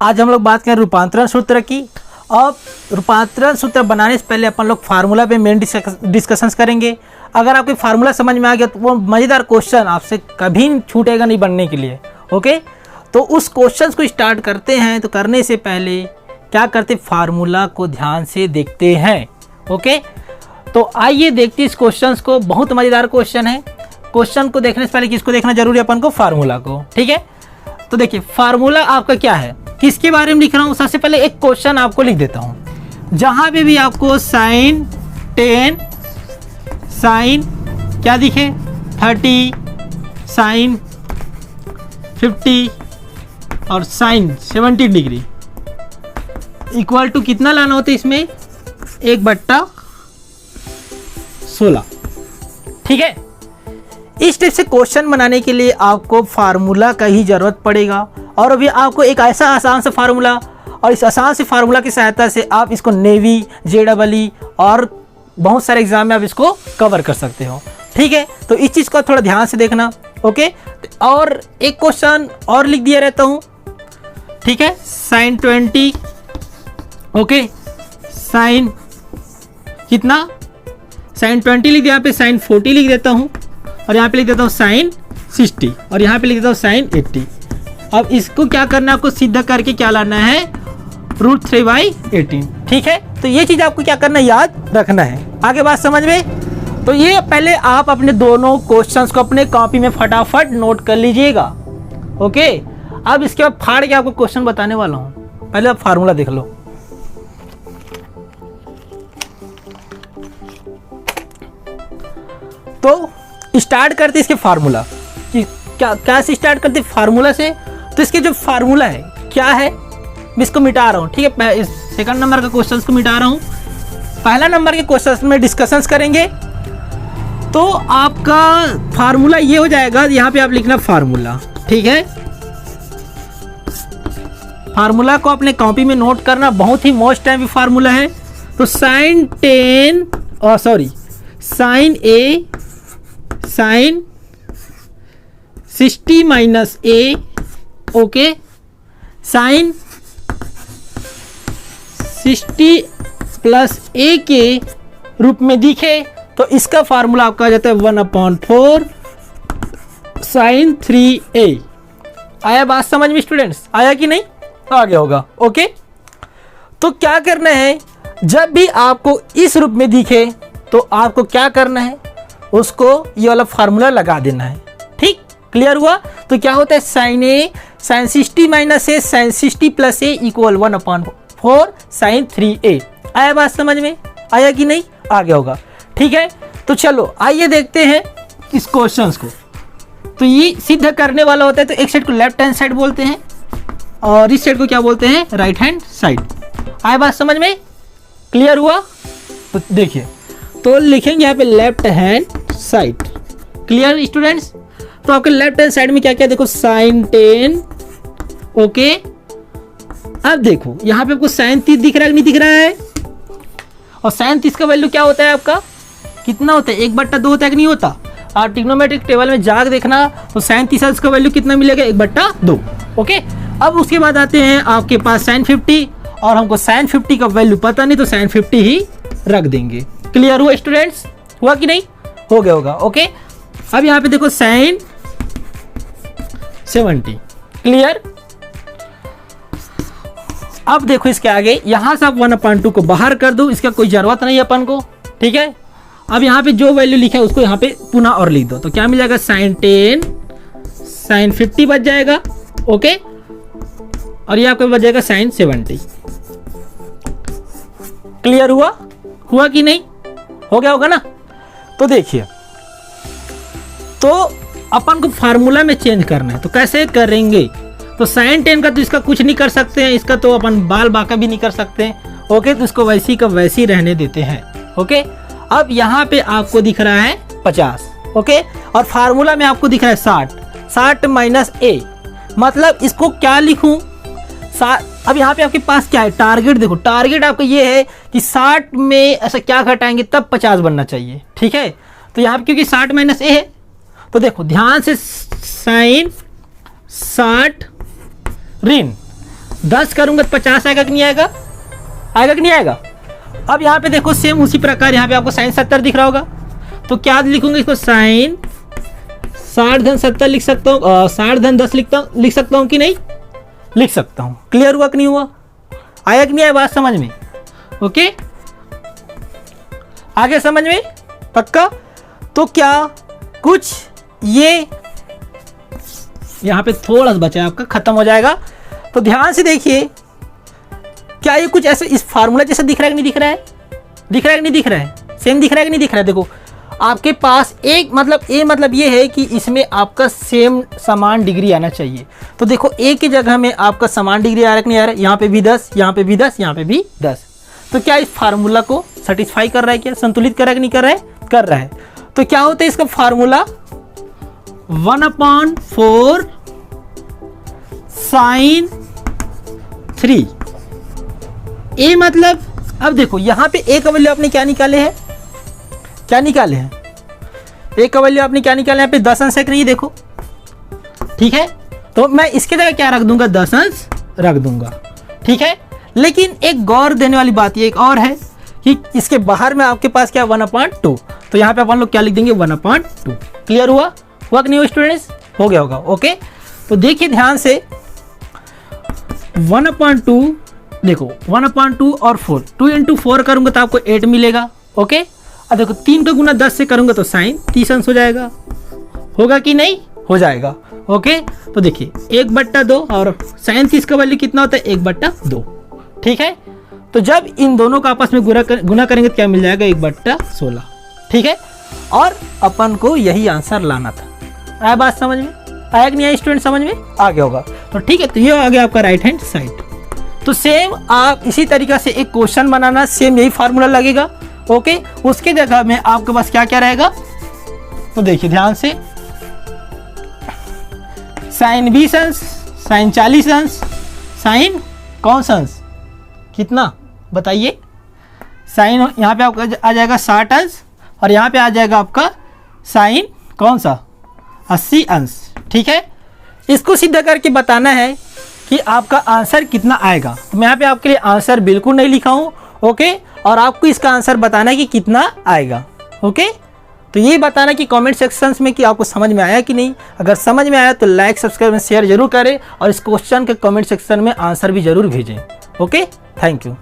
आज हम लोग बात करें रूपांतरण सूत्र की। अब रूपांतरण सूत्र बनाने से पहले अपन लोग फार्मूला पे मेन डिस्कशंस करेंगे। अगर आपको फार्मूला समझ में आ गया तो वो मज़ेदार क्वेश्चन आपसे कभी छूटेगा नहीं बनने के लिए। ओके, तो उस क्वेश्चन को स्टार्ट करते हैं। तो करने से पहले क्या करते, फार्मूला को ध्यान से देखते हैं। ओके, तो आइए देखते इस क्वेश्चन को। बहुत मज़ेदार क्वेश्चन है। क्वेश्चन को देखने से पहले किसको देखना जरूरी है, अपन को फार्मूला को। ठीक है, तो देखिए फार्मूला आपका क्या है, किसके बारे में लिख रहा हूँ। सबसे पहले एक क्वेश्चन आपको लिख देता हूँ। जहाँ पे भी आपको साइन 10, साइन क्या दिखे 30, साइन 50 और साइन 70 डिग्री इक्वल टू कितना लाना होता है इसमें 1/16। ठीक है, इस टाइप से क्वेश्चन बनाने के लिए आपको फार्मूला का ही ज़रूरत पड़ेगा। और अभी आपको एक ऐसा आसान सा फार्मूला, और इस आसान से फार्मूला की सहायता से आप इसको नेवी, JEE और बहुत सारे एग्जाम में आप इसको कवर कर सकते हो। ठीक है, तो इस चीज़ को थोड़ा ध्यान से देखना। ओके, और एक क्वेश्चन और लिख दिया रहता हूँ। ठीक है, साइन 20, ओके, साइन कितना, साइन 20 लिख दिया, यहाँ पे साइन 40 लिख देता हूँ, और यहाँ पे लिख देता हूँ साइन 60, और यहाँ पे लिख देता हूँ साइन 80। अब इसको क्या करना है, आपको सीधा करके क्या लाना है, √3/18। ठीक है, तो ये चीज़ आपको क्या करना है, याद रखना है। आगे बात समझ में। तो ये पहले आप अपने दोनों क्वेश्चंस को अपने कॉपी में फटाफट नोट कर लीजिएगा। ओके, अब इसके बाद फाड़ के आपको क्वेश्चन बताने वाला हूँ। पहले आप फार्मूला देख लो। तो स्टार्ट करते इसके फार्मूला कि क्या से स्टार्ट करते फार्मूला से। तो इसके जो फार्मूला है क्या है, मैं इसको मिटा रहा हूँ। ठीक है, इस सेकंड नंबर का क्वेश्चन को मिटा रहा हूँ। पहला नंबर के क्वेश्चन में डिस्कशंस करेंगे। तो आपका फार्मूला ये हो जाएगा, यहाँ पे आप लिखना फार्मूला। ठीक है, फार्मूला को अपने कॉपी में नोट करना, बहुत ही मोस्ट टाइम फार्मूला है। तो sine 10 sine A sine 60 minus A, okay, sine 60 plus A के रूप में दिखे तो इसका फार्मूला आपका आ जाता है 1/4 साइन 3A। आया बात समझ में स्टूडेंट्स, आया कि नहीं, आ गया होगा। ओके, तो क्या करना है, जब भी आपको इस रूप में दिखे तो आपको क्या करना है, उसको ये वाला फार्मूला लगा देना है। ठीक, क्लियर हुआ। तो क्या होता है, sine A sine 60 minus A sine 60 plus A equal 1/4 sine 3A। आया बात समझ में, आया कि नहीं, आ गया होगा। ठीक है, तो चलो आइए देखते हैं इस क्वेश्चंस को। तो ये सिद्ध करने वाला होता है, तो एक साइड को लेफ्ट हैंड साइड बोलते हैं और इस साइड को क्या बोलते हैं, राइट हैंड साइड। आया बात समझ में, क्लियर हुआ। तो देखिए, तो लिखेंगे यहाँ पे left hand side. Clear students. तो आपके लेफ्ट हैंड साइड में क्या क्या देखो, साइन 10, ओके। अब देखो यहाँ पे आपको साइन 30 दिख रहा है कि नहीं दिख रहा है, और साइन 30 का वैल्यू क्या होता है आपका, कितना होता है, 1/2 होता है कि नहीं होता। और ट्रिग्नोमेट्रिक टेबल में जाकर देखना, तो साइन 30 का वैल्यू कितना मिलेगा, 1/2। ओके, अब उसके बाद आते हैं आपके पास साइन 50, और हमको साइन 50 का वैल्यू पता नहीं, तो साइन 50 ही रख देंगे। क्लियर हुआ स्टूडेंट्स, हुआ कि नहीं, हो गया होगा। ओके, अब यहाँ पे देखो साइन 70। क्लियर। अब देखो इसके आगे यहाँ से आप 1/2 को बाहर कर दो, इसका कोई जरूरत नहीं है अपन को। ठीक है, अब यहाँ पे जो वैल्यू लिखा है उसको यहाँ पे पुनः और लिख दो, तो क्या मिल जाएगा, साइन 10 साइन 50 बच जाएगा। ओके, और ये आपको बच जाएगा साइन 70। क्लियर हुआ, हुआ कि नहीं, हो गया होगा ना। तो देखिए, तो अपन को फार्मूला में चेंज करना है, तो कैसे करेंगे। तो साइन 10 का तो इसका कुछ नहीं कर सकते हैं, इसका तो अपन बाल बाका भी नहीं कर सकते हैं। ओके, तो इसको वैसी का वैसी रहने देते हैं। ओके, अब यहाँ पे आपको दिख रहा है 50, ओके, और फार्मूला में आपको दिख रहा है 60 माइनस A, मतलब इसको क्या लिखूं, अब यहाँ पे आपके पास क्या है, टारगेट। देखो टारगेट आपका ये है कि 60 में ऐसा क्या घटाएंगे तब 50 बनना चाहिए। ठीक है, तो यहाँ पे क्योंकि 60 माइनस A है, तो देखो ध्यान से, साइन 60 ऋण 10 करूँगा तो 50 आएगा कि नहीं आएगा? आएगा कि नहीं आएगा? अब यहाँ पे देखो सेम उसी प्रकार यहाँ पे आपको साइन 70 दिख रहा होगा, तो क्या लिखूंगा इसको? साइन 60-70 लिख सकता हूँ, 60-10 लिख सकता हूँ कि नहीं? लिख सकता हूँ। क्लियर हुआ कि नहीं हुआ? आया कि नहीं आया बात समझ में? ओके, आगे समझ में? पक्का? तो क्या कुछ ये यहाँ पे थोड़ा सा बचा है आपका, खत्म हो जाएगा। तो ध्यान से देखिए, क्या ये कुछ ऐसे इस फार्मूला जैसा दिख रहा है कि नहीं दिख रहा है? दिख रहा है कि नहीं दिख रहा है? सेम दिख रहा है कि नहीं दिख रहा है? देखो आपके पास एक मतलब ये है कि इसमें आपका सेम समान डिग्री आना चाहिए। तो देखो ए की जगह में आपका समान डिग्री आ रहा है कि नहीं आ रहा है? यहाँ पे भी 10, यहाँ पे भी 10, यहाँ पे भी 10। तो क्या इस फार्मूला को सेटिस्फाई कर रहा है? क्या संतुलित कर रहा है कि नहीं कर रहा है? कर रहा है। तो क्या होता है इसका फार्मूला? 1/4 sin 3। ए मतलब, अब देखो यहाँ पे ए का वैल्यू आपने क्या निकाले हैं? क्या निकाले हैं? ए का वैल्यू आपने क्या निकाले? यहाँ पे 10 अंश है कि नहीं? देखो, ठीक है। तो मैं इसके जगह क्या रख दूंगा? 10 अंश रख दूंगा, ठीक है। लेकिन एक गौर देने वाली बात ये एक और है कि इसके बाहर में आपके पास क्या 1/2, तो यहाँ पे अपन लोग क्या लिख देंगे? 1/2। क्लियर हुआ? हुआ कि नहीं हुआ स्टूडेंट्स? हो गया होगा। ओके, तो देखिए ध्यान से, 1/2 देखो, 1/2 और 4, 2 × 4 करूंगा तो आपको 8 मिलेगा। ओके, अब देखो 3 का गुना 10 से करूंगा तो साइन 30 अंश हो जाएगा। होगा कि नहीं? हो जाएगा। ओके, तो देखिए 1/2 और साइन 30 का वैल्यू कितना होता है? 1/2, ठीक है। तो जब इन दोनों का आपस में गुना करेंगे तो क्या मिल जाएगा? 1/16, ठीक है। और अपन को यही आंसर लाना था। आया बात समझ में? आया कि नहीं आया स्टूडेंट? समझ में आ गया होगा। तो ठीक है, तो ये आ गया आपका राइट हैंड साइड। तो सेम आप इसी तरीका से एक क्वेश्चन बनाना, सेम यही फार्मूला लगेगा। ओके, उसके जगह में आपके पास क्या क्या रहेगा? तो देखिए ध्यान से, साइन 20 अंश, साइन 40 अंश, साइन कौन सा अंश कितना बताइए? साइन यहाँ पे आपका आ जाएगा 60 अंश और यहाँ पे आ जाएगा आपका साइन कौन सा? 80 अंश, ठीक है। इसको सीधा करके बताना है कि आपका आंसर कितना आएगा। तो मैं यहाँ पे आपके लिए आंसर बिल्कुल नहीं लिखा हूँ, ओके, और आपको इसका आंसर बताना है कि कितना आएगा। ओके, तो ये बताना कि कमेंट सेक्शंस में कि आपको समझ में आया कि नहीं। अगर समझ में आया तो लाइक, सब्सक्राइब, शेयर जरूर करें और इस क्वेश्चन के कमेंट सेक्शन में आंसर भी जरूर भेजें। Okay, thank you.